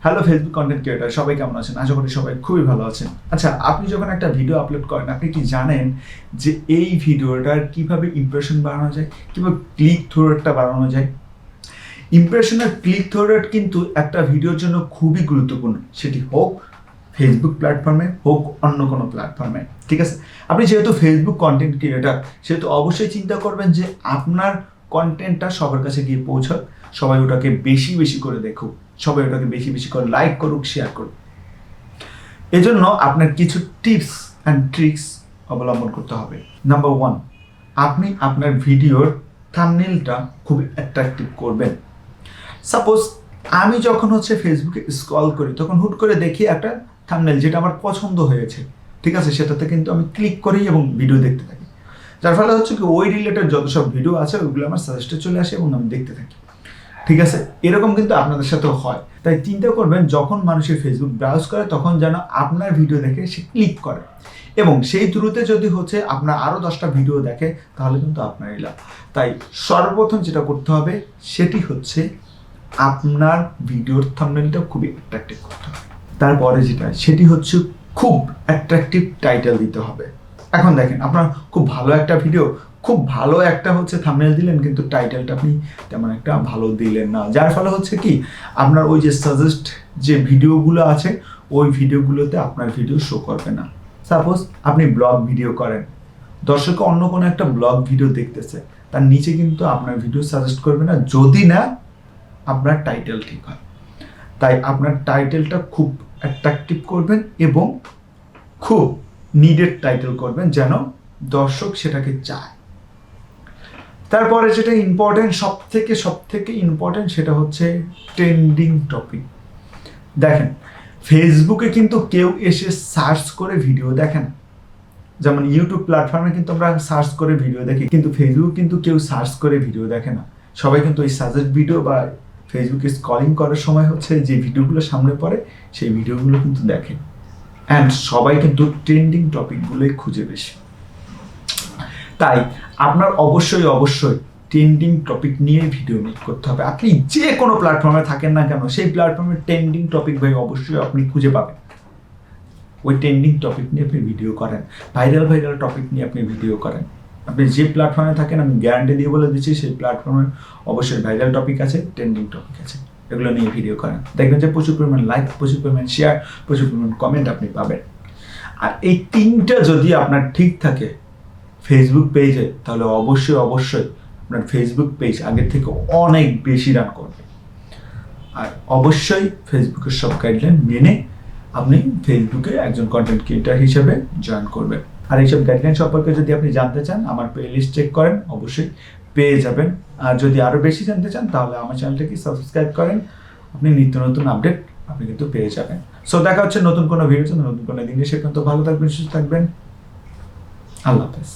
Hello Facebook content creator, সবাই কেমন আছেন? আশা করি সবাই খুবই ভালো আছেন। আচ্ছা, আপনি যখন একটা ভিডিও আপলোড করেন, আপনি কি জানেন যে এই ভিডিওটার কিভাবে ইমপ্রেশন বাড়ানো যায়, কিভাবে ক্লিক থ্রু রেটটা বাড়ানো যায়? ইমপ্রেশন আর ক্লিক থ্রু রেট কিন্তু একটা ভিডিওর জন্য খুবই গুরুত্বপূর্ণ, সেটি হোক ফেসবুক প্ল্যাটফর্মে, হোক অন্য কোনো প্ল্যাটফর্মে। ঠিক আছে, আপনি যেহেতু ফেসবুক কন্টেন্ট ক্রিয়েটর, সেহেতু অবশ্যই চিন্তা করবেন যে আপনার কন্টেন্টটা সবার কাছে গিয়ে পৌঁছাক, সবাই ওটাকে বেশি বেশি করে দেখুক, সবাই ওটাকে বেশি বেশি করে লাইক করুক, শেয়ার করুক। এজন্য আপনার কিছু টিপস অ্যান্ড ট্রিক্স অবলম্বন করতে হবে। নাম্বার 1, আপনি আপনার ভিডিওর থাম্বনেইলটা খুব অ্যাট্রাকটিভ করবেন। সাপোজ আমি যখন ফেসবুকে স্ক্রল করি, তখন হুট করে দেখি একটা থাম্বনেইল যেটা আমার পছন্দ হয়েছে, ঠিক আছে, সেটাতে কিন্তু আমি ক্লিক করি এবং ভিডিও দেখতে থাকি। যার ফলে কি ওই রিলেটেড যত সব ভিডিও আছে ওইগুলো আমার সাজেস্টে চলে আসে এবং আমি দেখতে থাকি। ঠিক আছে, এরকম কিন্তু আপনাদের সাথেও হয়। তাই চিন্তা করবেন যখন মানুষের ফেসবুক ব্রাউজ করে তখন যেন আপনার ভিডিও দেখে সে ক্লিক করে, এবং সেই থ্রুতে যদি আপনার আরও 10টা ভিডিও দেখে তাহলে কিন্তু আপনারই লাভ। তাই সর্বপ্রথম যেটা করতে হবে সেটি হচ্ছে আপনার ভিডিওর থাম্বনেইলটা খুবই অ্যাট্রাকটিভ করতে হবে। তারপরে যেটা সেটি হচ্ছে খুব অ্যাট্রাকটিভ টাইটেল দিতে হবে। এখন দেখেন, আপনার খুব ভালো একটা ভিডিও, খুব ভালো একটা থাম্বনেইল দিলেন, কিন্তু টাইটেলটা আপনি তেমন একটা ভালো দিলেন না, যার ফলে কি আপনার ওই যে সাজেস্ট যে ভিডিওগুলো আছে ওই ভিডিওগুলোতে আপনার ভিডিও শো করবে না। সাপোজ আপনি ব্লগ ভিডিও করেন, দর্শক অন্য কোনো একটা ব্লগ ভিডিও দেখতেছে, তার নিচে কিন্তু আপনার ভিডিও সাজেস্ট করবে না যদি না আপনার টাইটেল ঠিক হয়। তাই আপনার টাইটেলটা খুব অ্যাট্রাকটিভ করবেন এবং খুব নিডেড টাইটেল করবেন যেন দর্শক সেটাকে চায়। তারপরে যেটা ইম্পর্টেন্ট, সব থেকে ইম্পর্টেন্ট, সেটা হচ্ছে ট্রেন্ডিং টপিক। দেখেন, ফেসবুকে কিন্তু কেউ এসে সার্চ করে ভিডিও দেখে না। যেমন ইউটিউব প্ল্যাটফর্মে কিন্তু আমরা সার্চ করে ভিডিও দেখি, কিন্তু ফেসবুক কিন্তু কেউ সার্চ করে ভিডিও দেখে না। সবাই কিন্তু ওই সাজেস্ট ভিডিও বা ফেসবুকে স্ক্রলিং করার সময় যে ভিডিওগুলো সামনে পড়ে সেই ভিডিওগুলো কিন্তু দেখে। অ্যান্ড সবাই কিন্তু ট্রেন্ডিং টপিকগুলোই খুঁজে বেশি। তাই আপনার অবশ্যই ট্রেন্ডিং টপিক নিয়ে ভিডিও মেক করতে হবে। আপনি যে কোনো প্ল্যাটফর্মে থাকেন না কেন, সেই প্ল্যাটফর্মের ট্রেন্ডিং টপিক অবশ্যই আপনি খুঁজে পাবেন। ওই ট্রেন্ডিং টপিক নিয়ে আপনি ভিডিও করেন, ভাইরাল টপিক নিয়ে আপনি ভিডিও করেন। আপনি যে প্ল্যাটফর্মে থাকেন, আমি গ্যারান্টি দিয়ে বলে দিচ্ছি সেই প্ল্যাটফর্মে অবশ্যই ভাইরাল টপিক আছে, ট্রেন্ডিং টপিক আছে, এগুলো নিয়ে ভিডিও করেন। দেখবেন যে প্রচুর পরিমাণ লাইক, প্রচুর পরিমাণ শেয়ার, প্রচুর পরিমাণ কমেন্ট আপনি পাবেন। আর এই তিনটা যদি আপনার ঠিক থাকে ফেসবুক পেজে, তাহলে অবশ্যই আপনার ফেসবুক পেজ আগের থেকে অনেক বেশি রান করবে। আর অবশ্যই ফেসবুকের সব গাইডলাইন মেনে আপনি ফেসবুকে একজন কন্টেন্ট ক্রিয়েটর হিসেবে জয়েন করবেন। আর এইসব গাইডলাইন সম্পর্কে যদি আপনি জানতে চান, আমার প্লেলিস্ট চেক করেন, অবশ্যই পেয়ে যাবেন। আর যদি আরও বেশি জানতে চান তাহলে আমার চ্যানেলটাকে সাবস্ক্রাইব করেন, আপনি নিত্য নতুন আপডেট আপনি কিন্তু পেয়ে যাবেন। সো দেখা হচ্ছে নতুন কোনো ভিডিওতে, নতুন কোনো দিনে। সে পর্যন্ত ভালো থাকবেন, সুস্থ থাকবেন। আল্লাহ হাফেজ।